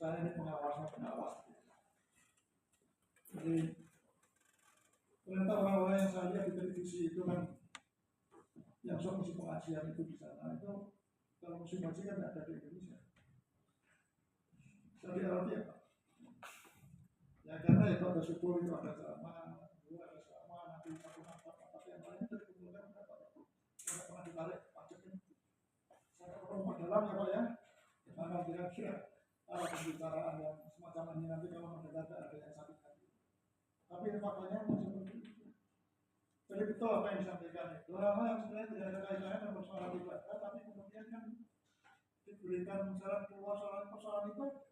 saya ini pengawas. Jadi ternyata orang-orang yang saya lihat di televisi itu kan yang soal musim pengajian itu di sana itu kalau musim haji kan tidak ada di Indonesia. Saya lihat ya Pak. Ya karena itu ada syukur, itu ada ceramah, ada ceramah, nanti satu apa yang lain itu dikumpulkan berapa? Tidak pernah ditarik pajaknya. Saya rumah dalam ya Pak ya. Mana kira-kira pembicaraan yang semacam ini nanti kalau mendengar ada yang sakit hati. Tapi faktanya seperti itu. Jadi betul apa yang disampaikan itu. Hal-hal yang sebenarnya tidak ada kaitannya dengan persoalan ibadah, tapi kemudian kan diberikan jalan keluar persoalan ibadah.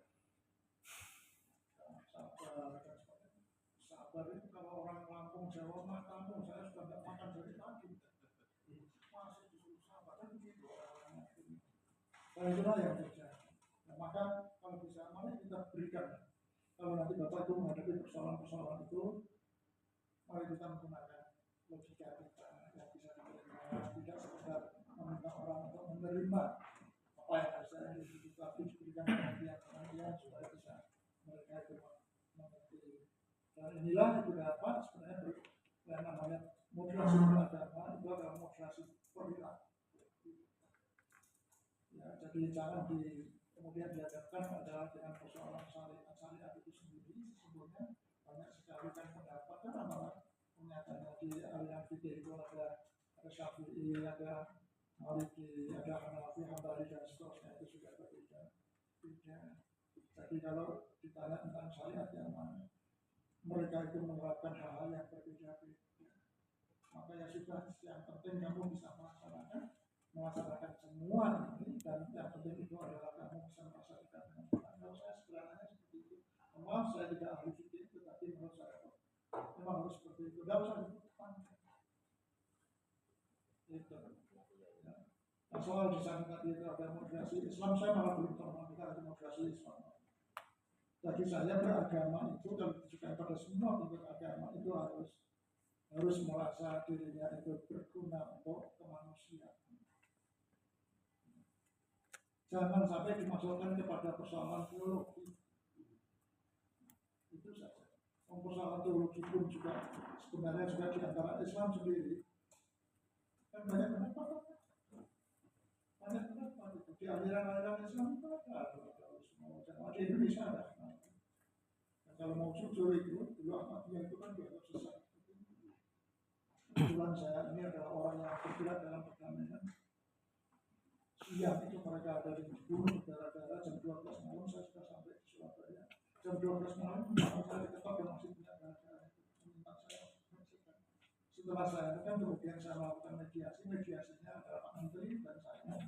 Sabar itu kalau orang Lampung Jawa makamu saya sudah tidak makan dari pagi. Masih disuruh sabar kan begitu orang-orang itu. Dan itulah yang terjadi. Nah, maka kalau bisa mari kita berikan. Kalau nanti Bapak itu menghadapi persoalan-persoalan itu, mari kita menggunakan logika kita yang bisa diterima, tidak sekedar meminta orang untuk menerima apa yang saya diberikan, tapi diberikan pengertian supaya bisa mereka itu mengerti. Dan inilah itu dapat sebenarnya yang namanya moderasi beragama itu adalah moderasi perilaku. Ya, jadi jangan kemudian dihadapkan adalah dengan persoalan syariat itu sendiri. Sesungguhnya banyak sekali kan pendapat kan amalan menyatakan di aliran fikih itu ada Syafi'i, ada Maliki, ada Hanafi, Hambali dan seterusnya itu sudah berbeda. Jadi kalau ditanya tentang syariat yang mana, mereka itu menerapkan hal-hal yang berbeda-beda. Maka ya sudah, yang penting kamu bisa melaksanakan semua ini, dan yang penting itu adalah kamu bisa merasa dekat dengan Tuhan. Kalau saya sebenarnya seperti itu. Maaf saya tidak ahli fikih, tetapi menurut saya memang harus seperti itu. Tidak usah diperpanjang. Itu. Ya. Nah, soal di sana tadi itu ada moderasi Islam, saya malah belum pernah kita ada moderasi Islam. Bagi saya beragama itu dan juga pada semua bentuk agama itu harus merasa dirinya itu berguna untuk kemanusiaan. Jangan sampai dimasukkan kepada persoalan teologi. Itu saja. Persoalan teologi pun juga sebenarnya juga di antara Islam sendiri kan banyak pendapat itu di aliran-aliran Islam itu ada semua di Indonesia ada. Nah, kalau mau jujur itu dulu Ahmadiyah itu kan dianggap sesat. Kebetulan saya ini adalah orang yang bergerak dalam perdamaian. Siang itu mereka ada di Jepun, daerah-daerah jam 12 malam saya sudah sampai di Surabaya. Jam 12 malam saya diketok dan masih punya daerah-daerah itu meminta saya menyaksikan. Setelah saya kan kemudian saya melakukan mediasinya adalah Pak Menteri dan saya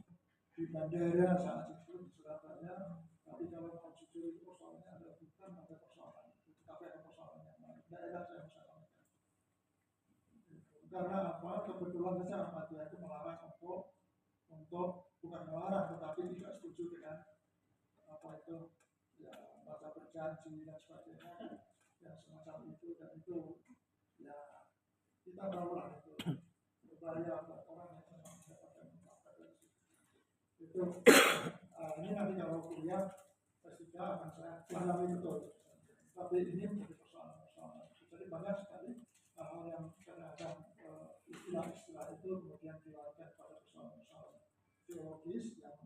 di bandara saat itu di Surabaya. Tapi kalau mau jujur itu persoalannya adalah bukan pada persoalan itu, tapi ada persoalan yang lain. Daerah saya sampaikan. Karena apa? Kebetulan saja Ahmadiyah itu melarang untuk bukan melarang tetapi tidak setuju dengan apa itu ya baca berjanji dan sebagainya yang semacam itu, dan itu ya kita tahulah itu berbahaya buat orang yang memang mendapatkan manfaat dari situ. Itu ini nanti kalau kuliah S3 akan saya pelajari betul, tapi ini menjadi persoalan. Jadi banyak sekali hal-hal yang kadang-kadang istilah-istilah itu kemudian dilakukan pada persoalan-persoalan teologis yang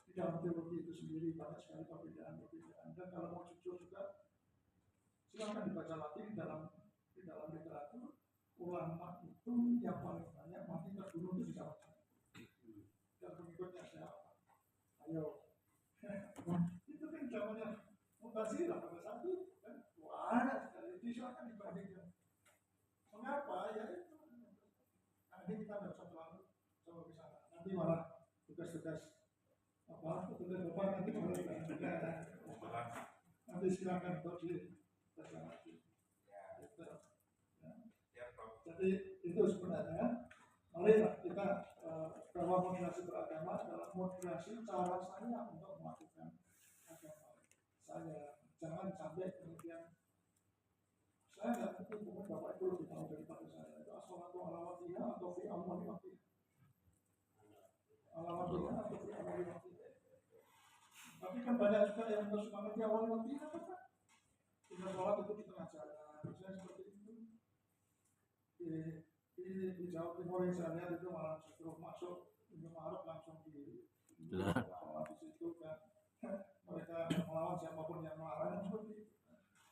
di dalam teologi itu sendiri banyak sekali perbedaan. Dan kalau mau jujur juga silakan dibaca lagi di dalam literatur ulama itu yang paling banyak mati terbunuh itu di zaman saya. Dan pengikutnya siapa? Ayo. Itu kan zamannya Mu'tazilah pada saat itu kan banyak sekali. Silakan dibandingkan. Mengapa? Ya itu. Nah, ini kita tidak usah terlalu coba ke sana. Nanti malah tugas-tugas bapak nanti nanti silakan untuk dibaca lagi. Jadi itu sebenarnya marilah kita bahwa moderasi beragama adalah moderasi cara saya untuk melakukan agama saya. Jangan sampai kemudian saya tidak mungkin bapak itu lebih tahu daripada saya. Itu as-sholatu ala waqtiha atau fi awwali waqtiha. Ala waqtiha atau fi awwali waqtiha. Tapi kan banyak juga yang bersemangat di awal waktu itu apa? Kita sholat itu di tengah jalan, misalnya seperti itu. Di Jawa Timur yang saya lihat itu malah justru masuk Indomaret langsung di sholat di situ kan. Mereka melawan siapapun yang melarang seperti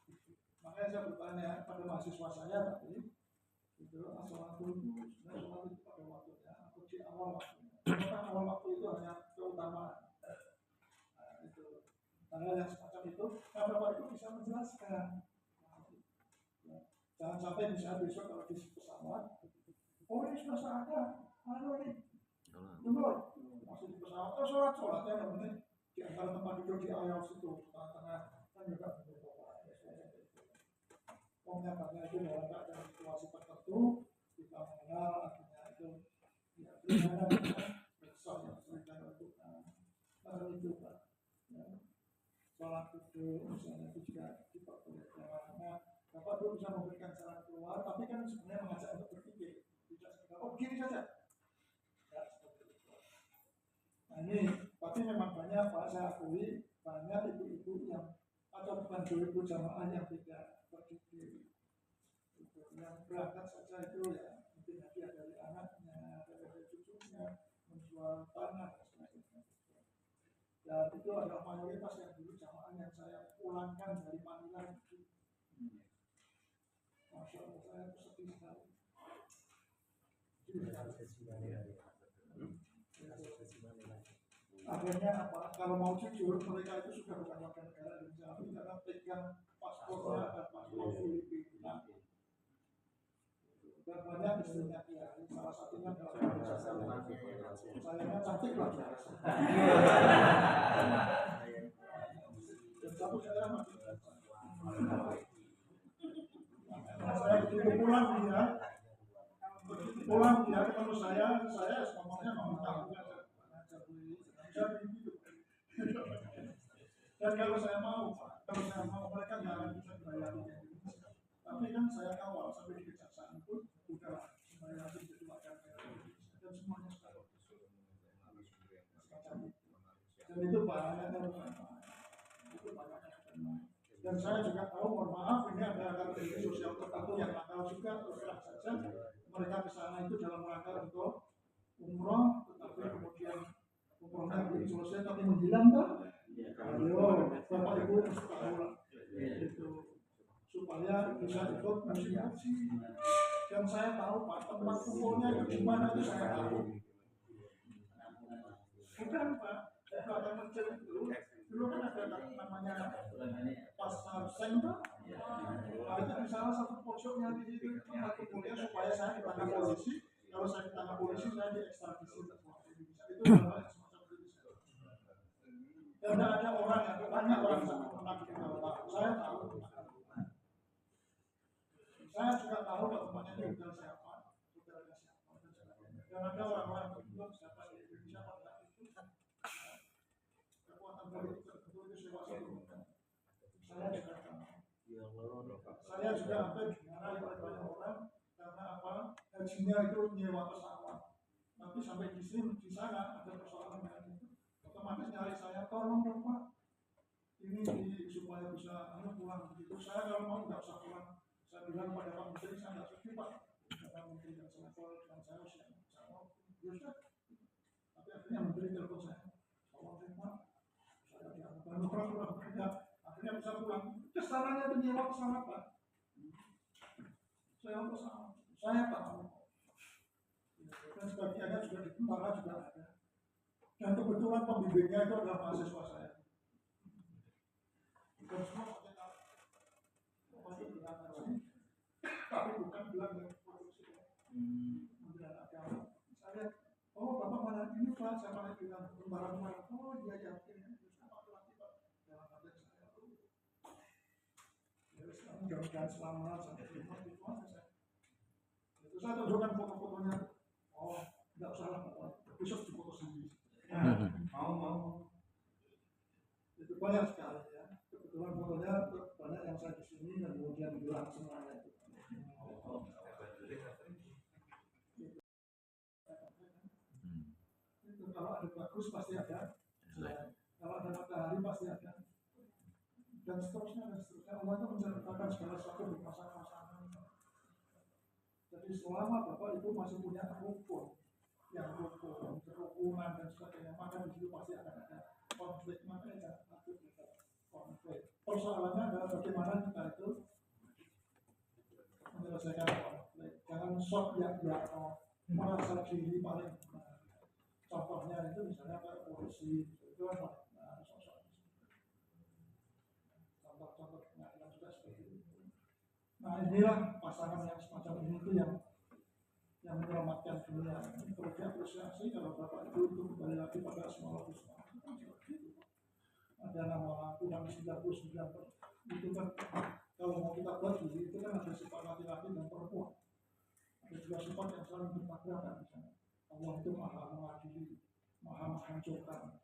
itu. Makanya saya bertanya pada mahasiswa saya tadi, itu sholat itu sebenarnya sholat itu pada waktunya atau di awal waktunya. Karena awal waktu itu hanya keutamaan. Itu hal yang semacam itu, nah Bapak Ibu bisa menjelaskan. Jangan sampai misalnya besok kalau di pesawat, oh ini sudah saatnya, ini dulu masih di pesawat, sholatnya yang penting di antara tempat duduk di aisle situ, tengah-tengah kan juga nyatanya itu dalam keadaan situasi tertentu kita mengenal artinya itu ya bagaimana besok yang sering untuk itu Pak ya. Sholat duduk misalnya itu juga diperbolehkan. Nah Bapak itu bisa memberikan saran keluar tapi kan sebenarnya mengajak untuk berpikir tidak sekedar oh begini saja ya seperti itu. Nah ini tapi memang banyak Pak saya akui banyak ibu-ibu yang atau bukan ibu jamaah yang tidak berpikir itu yang berangkat saja itu ya mungkin hadiah dari anaknya dari cucunya menjual tanah dan sebagainya. Dan itu adalah mayoritas yang dulu jamaah yang saya pulangkan dari Manila itu. Masya Allah saya sedih sekali. Akhirnya apa? Kalau mau jujur mereka itu sudah bukan warga negara Indonesia karena pegang paspornya dan paspor Filipina. Dan banyak istrinya ya. Salah satunya adalah sayangnya cantik lah. Dan satu saya mati. Saya begitu pulang dia ketemu saya ngomongnya mau tahu dan kalau saya mau mereka nggak akan bisa bayar tapi kan saya kawal sampai di kejaksaan pun udah bayar jadi warga negara dan semuanya sudah dan itu banyak dan saya juga tahu mohon maaf ini ada kategori sosial tertentu yang nakal juga terus saja mereka ke sana itu dalam rangka untuk umroh tetapi kemudian umrohnya belum selesai tapi menghilang kan ayo Bapak Ibu mesti tahu itu supaya bisa ikut musim haji dan saya tahu Pak tempat kumpulnya itu di mana itu saya tahu bukan Pak belakang masjid itu dulu kan ada namanya pasar Sengda itu di salah satu pojoknya di situ tempat kumpulnya supaya saya ditangkap polisi kalau saya ditangkap polisi saya diekstradisi ke Indonesia itu adalah semacam itu dan tidak ada orang yang banyak orang saya tahu saya juga tahu tempatnya di hotel siapa hotelnya siapa dan ada orang-orang tertentu siapa di Indonesia pada itu kekuatan politik tertentu itu sewa saya juga tahu saya juga sampai dimarahi oleh banyak orang karena apa hajinya itu nyewa pesawat tapi sampai di sini di sana ada persoalan dengan itu otomatis nyari saya tolong dong Pak ini supaya bisa pulang begitu saya kalau mau nggak usah pulang saya bilang pada Pak Menteri saya nggak setuju Pak Pak Menteri dan selevel dengan saya mau biasa tapi akhirnya Menteri telepon saya tolong Pak saya dianggap orang kerja akhirnya bisa pulang kesananya itu nyewa pesawat Pak saya pesawat saya tahu dan sebagiannya juga di tentara juga ada dan kebetulan pembimbingnya itu adalah mahasiswa saya dan semua pakai tapi bukan bilang yang produksi kemudian agama saya oh Bapak mana ini Pak saya malah bilang lembaran oh iya ya akhirnya sama lagi Pak dalam hati saya ya sekarang mudah-mudahan selamat sampai rumah itu aja itu saya tunjukkan foto-fotonya oh tidak usah lah besok difoto sendiri mau itu banyak sekali ya kebetulan fotonya banyak yang saya di sini dan kemudian bilang semuanya itu kalau ada bagus pasti ada kalau ada matahari dan seterusnya. Allah itu menciptakan segala sesuatu di pasangan-pasangan. Jadi selama Bapak Ibu masih punya rukun, yang rukun, kerukunan dan sebagainya, maka di situ pasti akan ada konflik. Makanya jangan takut kita konflik. Persoalannya adalah bagaimana kita itu menyelesaikan konflik. Jangan sok yang merasa diri paling benar. Contohnya itu misalnya kayak polisi, itu kan sosok. Contoh-contoh pengadilan juga seperti itu. Nah inilah pasangan yang semacam ini itu yang menyelamatkan dunia. Ini perlu diapresiasi kalau Bapak Ibu itu kembali lagi pada Asmaul Husna. Ada nama Tuhan 99 itu kan kalau mau kita buat itu kan ada sifat laki-laki dan perempuan. Ada juga sifat yang saling bertabrakan misalnya. Allah itu maha mengadili, maha menghancurkan,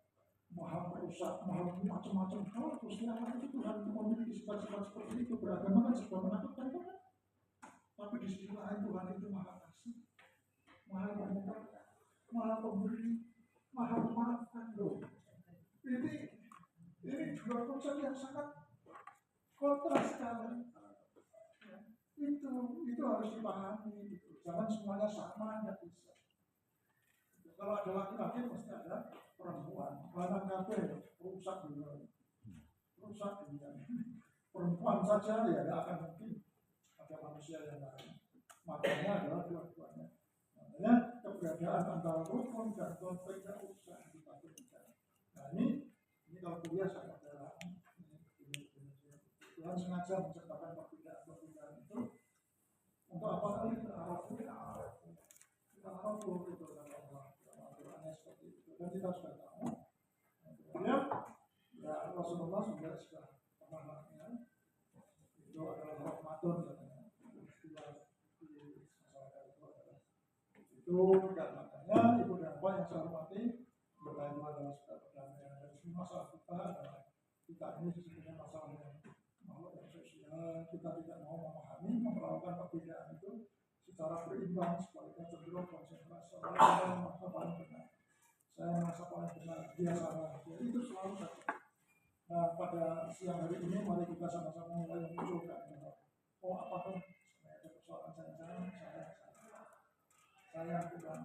maha merusak, maha macam-macam hal. Terus Allah itu Tuhan memiliki sifat-sifat seperti itu. Beragama kan sebuah menakutkan kan? Tapi di sisi lain Tuhan itu maha kasih, maha memurah, maha pemberi, maha memaafkan. Loh, ini dua konsep yang sangat kontras sekali. Itu harus dipahami. Jangan semuanya sama, nggak bisa. Kalau ada laki-laki pasti ada perempuan. Lanang kabeh rusak dunia. Perempuan saja ya nggak akan mungkin ada manusia yang lain. Makanya adalah dua-duanya. Makanya keberadaan antara rukun dan konflik tidak usah dipakai. Nah ini kalau kuliah sangat dalam. Tuhan sengaja menciptakan perbedaan itu untuk apa kali kita harap itu Al-Qurannya seperti itu dan kita sudah tahu. Kemudian ya Rasulullah sudah pernah itu adalah rahmatun katanya. Itu dan makanya ibu dan bapak yang saya hormati berlaku adalah sudah perdamaian dan semua masalah kita adalah kita ini sebenarnya masalah yang sosial. Kita tidak mau memahami memperlakukan perbedaan itu secara berimbang sebaliknya cenderung konsentrasi saya merasa paling benar, dia salah, ya itu selalu saja. Nah pada siang hari ini mari kita sama-sama mulai memunculkan apapun sebenarnya ada persoalan saya bukan.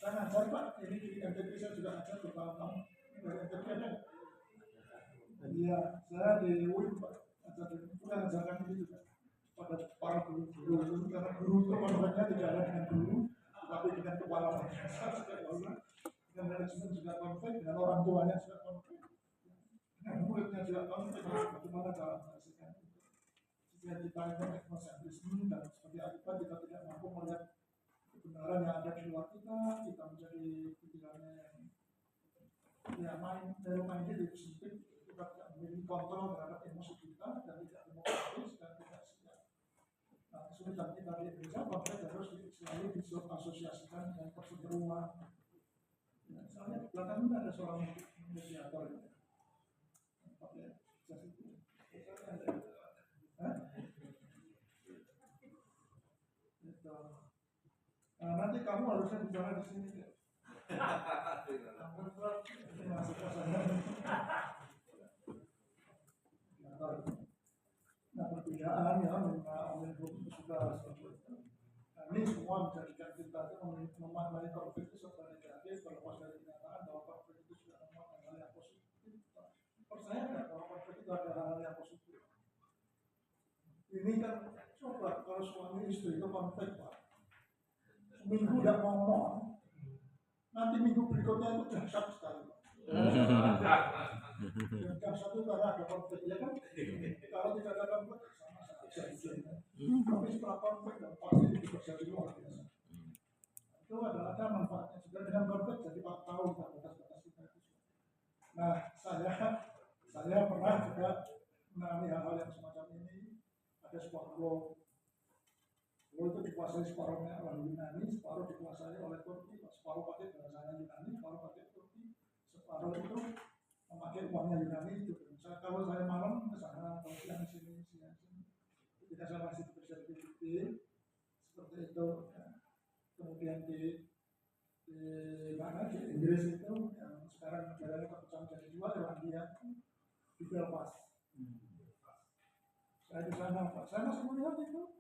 Saya ngajar Pak, ini di MTP saya juga ngajar bertahun-tahun. Dari MTP ada? Iya, saya di UIN Pak, ngajarkan ini juga pada para guru-guru, karena guru itu konfliknya tidak ada dengan guru, tapi dengan kepala madrasah, dengan manajemen juga konflik, dengan orang tuanya juga konflik, dengan muridnya juga konflik. Bagaimana cara menyelesaikan itu? Jika kita itu etnosentrisme dan sebagai akibat kita tidak mampu melihat kebenaran yang ada di luar kita menjadi pikirannya yang main itu sempit, kita tidak memiliki kontrol terhadap emosi kita dan tidak demokratis dan tidak siap. Nah, kesulitan kita di Indonesia konflik harus selalu disosiasikan dengan perseteruan. Ya, misalnya belakang ini ada seorang mediator itu. Nah, nanti kamu harusnya bicara di sini. Nah, perbedaan ya sudah seperti itu. Nah, ini semua menjadikan kita itu memaknai konflik itu sebagai negatif, terlepas dari kenyataan bahwa konflik itu sudah memaknai hal yang positif. Percaya nggak bahwa konflik itu ada hal yang positif? Ini kan coba kalau suami istri itu konflik Pak, minggu tidak ngomong, nanti minggu berikutnya itu dahsyat sekali. Yang dahsyat itu karena ada konflik, ya kan? Kalau tidak ada konflik sama saja. Tapi setelah konflik pasti itu terjadi luar biasa. Itu adalah ada manfaatnya juga dengan konflik. Jadi Pak tahu batas-batas kita itu. Nah, saya pernah juga mengalami hal-hal yang semacam ini. Ada sebuah pulau itu dikuasai separuhnya oleh Yunani, separuh dikuasai oleh Turki, separuh pakai bahasanya Yunani, separuh pakai Turki, separuh itu memakai uangnya Yunani itu. Kalau saya malam ke sana, kalau siang sini, ketika saya masih bekerja di PBB, seperti itu. Ya. Kemudian di mana di Inggris itu yang sekarang negaranya terpecah menjadi dua, Irlandia di Belfast. Saya di sana, Pak. Saya masih melihat itu.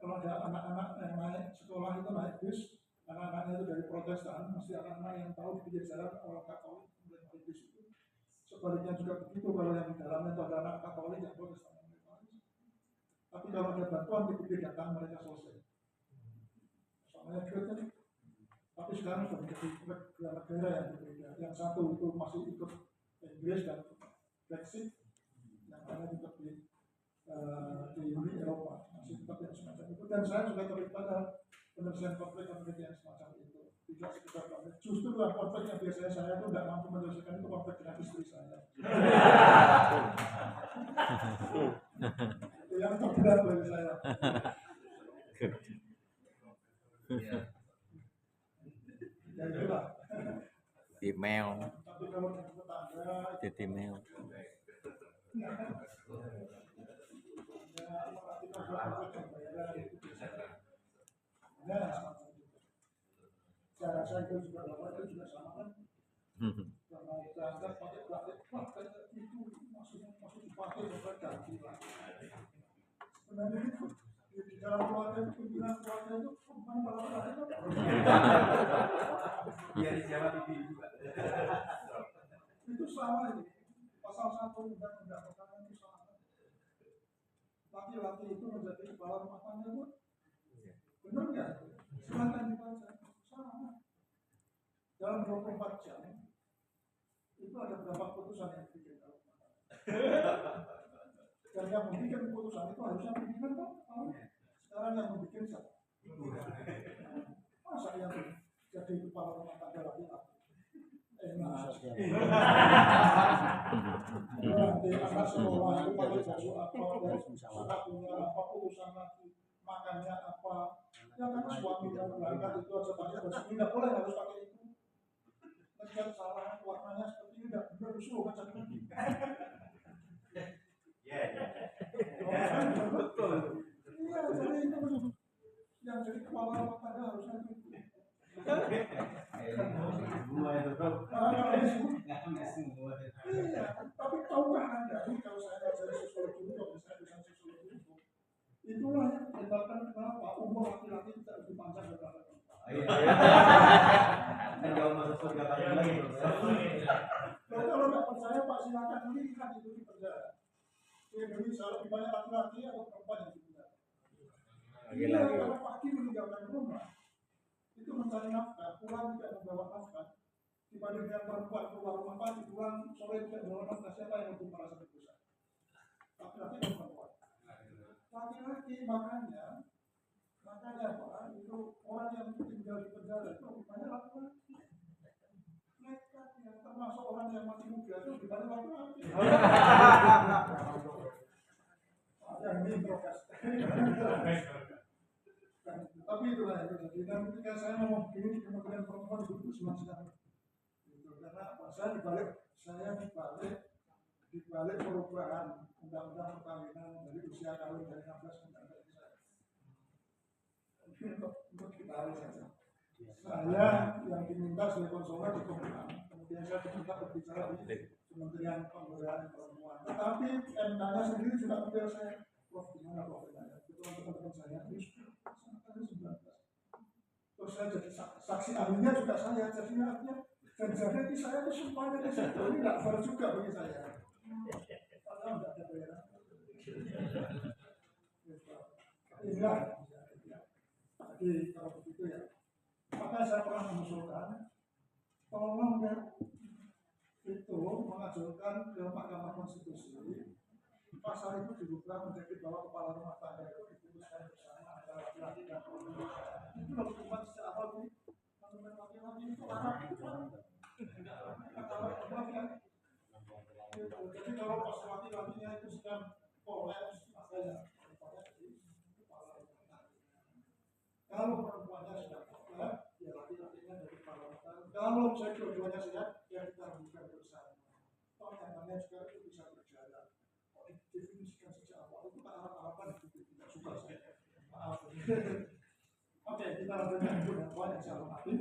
Kalau ada anak-anak yang naik sekolah itu naik bis, anak-anaknya itu dari Protestan, mesti anak-anak yang tahu di pinggir jalan orang Katolik kemudian naik bis itu. Sebaliknya juga begitu, kalau yang di dalamnya itu ada anak Katolik yang Protestan. Tapi kalau ada bantuan di pinggir datang mereka selesai. Soalnya duitnya. Tapi sekarang sudah menjadi dua negara yang berbeda. Yang satu itu masih ikut Inggris dan Brexit, yang lainnya tetap di Uni Eropa, masih tetap yang semacam itu. Dan saya juga terlibat pada penyelesaian konflik-konflik yang semacam itu. Tidak sekedar konflik. Justru lah konflik yang biasanya saya itu tidak mampu menyelesaikan itu konflik dengan istri saya. Itu yang terberat bagi saya. Ya itulah. Email. Tapi kalau di tetangga, Jadi email. Saya rasa itu juga dapat itu juga sama kan. Karena berangkat pakai plastik itu masih dipakai sampai ganti lagi. Sebenarnya itu di dalam keluarga itu pimpinan keluarga itu bukan masalah itu. Biar dijawab ibu juga. Itu salah ini. Pasal 1 undang-undang perkawinan itu salah. Laki-laki itu menjadi kepala rumah tangga itu benar nggak? Silakan dibaca. Salah. Dalam 24 jam itu ada berapa putusan yang dibikin dalam rumah tangga. Dan yang membuat putusan itu harusnya pimpinan kan? Sekarang yang membuat siapa? Masa yang jadi kepala rumah tangga laki-laki? Nanti anak sekolah itu pakai baju apa, sepatunya apa, urusan lagi, makannya apa. Ya kan suami yang berangkat itu aja pakai baju ini, tidak boleh harus pakai itu. Kemudian salah warnanya seperti ini, tidak benar usul kan jadi. Betul. Iya, jadi itu yang jadi kepala rumah tangga harusnya itu. Iya, tapi tahukah Anda, kalau saya belajar sosiologi itu, kalau saya bisa sosiologi itu, itulah yang menyebabkan kenapa umur laki-laki tidak lebih panjang daripada perempuan. Jauh masuk surga lagi. Kalau nggak percaya Pak, silakan lihat itu di penjara. Di Indonesia lebih banyak laki-laki atau perempuan yang di penjara. Iya, karena pagi meninggalkan rumah. Itu mencari nafkah, pulang tidak membawa nafkah. Dibanding dengan perempuan keluar rumah pagi, pulang sore tidak membawa nafkah, siapa yang lebih merasa berdosa? Laki-laki dan perempuan. Laki-laki makanya Pak, itu orang yang tinggal di penjara itu lebih banyak laki-laki. Nekat yang termasuk orang yang mati muda itu lebih banyak laki-laki. Yang ini protes. Tapi itulah yang terjadi. Dan ketika saya mau begini di Kementerian Perempuan itu senang sekali. Karena saya dibalik perubahan undang-undang perkawinan dari usia kawin dari 16 menjadi saya. Untuk ditarik saja. Saya yang diminta sebagai konselor di Kementerian, kemudian saya diminta berbicara di Kementerian Pemberdayaan Perempuan. Tetapi MK-nya sendiri juga mengambil saya, Prof, gimana Prof? Teman-teman saya, terus saya jadi saksi ahlinya juga saya, jadi artinya dan jadi saya itu semuanya di situ, ini nggak fair juga bagi saya. Padahal nggak ada bayaran. Inilah. Jadi kalau begitu ya, maka saya pernah mengusulkan, tolong ya itu mengajukan ke Mahkamah Konstitusi pasal itu diubah menjadi bahwa kepala rumah tangga itu diputuskan bersama antara laki-laki dan perempuan. Itu lebih kuat sejak awal nih. Menurut laki-laki itu anak itu kan. Jadi kalau pas laki-lakinya itu sedang kolaps, makanya kalau perempuannya sudah kolaps, ya laki-lakinya dari kepala rumah tangga. Kalau saya dua-duanya sudah, ya kita bukan bersama. Toh yang namanya juga itu bisa berjalan. Definisikan sejak awal itu kan harapan itu tidak suka saya. Maaf. Oke, kita lanjutkan dulu dengan poin yang saya hormati.